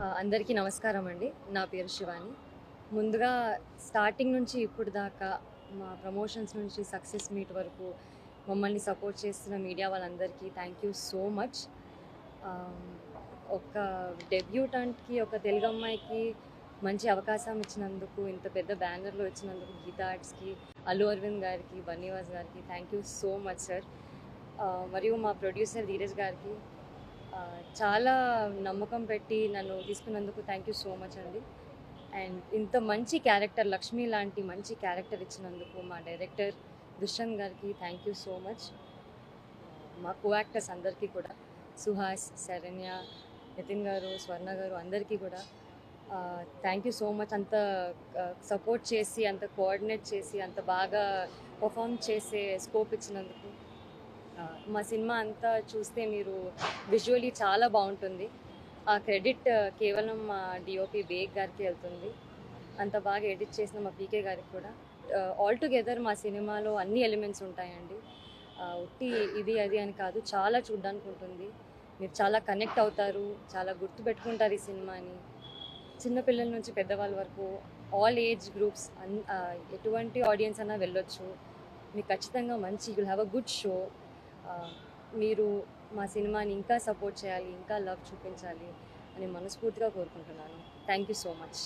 అందరికీ నమస్కారం అండి. నా పేరు శివాని. ముందుగా స్టార్టింగ్ నుంచి ఇప్పుడు దాకా మా ప్రమోషన్స్ నుంచి సక్సెస్ మీట్ వరకు మమ్మల్ని సపోర్ట్ చేస్తున్న మీడియా వాళ్ళందరికీ థ్యాంక్ యూ సో మచ్. ఆహ్, ఒక డెబ్యూటెంట్‌కి, ఒక తెలుగు అమ్మాయికి మంచి అవకాశం ఇచ్చినందుకు, ఇంత పెద్ద బ్యానర్‌లో ఇచ్చినందుకు గీతా ఆర్ట్స్‌కి, అల్లు అరవింద్ గారికి, బన్నీవాస్ గారికి thank you so much sir. మరియు మా ప్రొడ్యూసర్ ధీరజ్ గారికి చాలా నమ్మకం పెట్టి నన్ను తీసుకున్నందుకు థ్యాంక్ యూ సో మచ్ అండి. అండ్ ఇంత మంచి క్యారెక్టర్, లక్ష్మి లాంటి మంచి క్యారెక్టర్ ఇచ్చినందుకు మా డైరెక్టర్ దుష్యంత్ గారికి థ్యాంక్ యూ సో మచ్. మా కో యాక్టర్స్ అందరికీ కూడా, సుహాస్, శరణ్య, నితిన్ గారు, స్వర్ణ గారు అందరికీ కూడా థ్యాంక్ యూ సో మచ్. అంత సపోర్ట్ చేసి, అంత కోఆర్డినేట్ చేసి, అంత బాగా పర్ఫామ్ చేసే స్కోప్ ఇచ్చినందుకు. మా సినిమా అంతా చూస్తే మీరు విజువల్లీ చాలా బాగుంటుంది. ఆ క్రెడిట్ కేవలం మా డిఓపి బేగ్ గారికి వెళ్తుంది. అంత బాగా ఎడిట్ చేసిన మా పీకే గారికి కూడా. ఆల్ టుగెదర్ మా సినిమాలో అన్ని ఎలిమెంట్స్ ఉంటాయండి. ఉట్టి ఇది అది అని కాదు, చాలా చూడ్డానికి ఉంటుంది. మీరు చాలా కనెక్ట్ అవుతారు, చాలా గుర్తుపెట్టుకుంటారు ఈ సినిమాని. చిన్నపిల్లల నుంచి పెద్దవాళ్ళ వరకు ఆల్ ఏజ్ గ్రూప్స్ ఎటువంటి ఆడియన్స్ అన్నా వెళ్ళొచ్చు. మీకు ఖచ్చితంగా మంచి will have a good show. మీరు మా సినిమాని ఇంకా సపోర్ట్ చేయాలి, ఇంకా లవ్ చూపించాలి అని మనస్ఫూర్తిగా కోరుకుంటున్నాను. Thank you so much.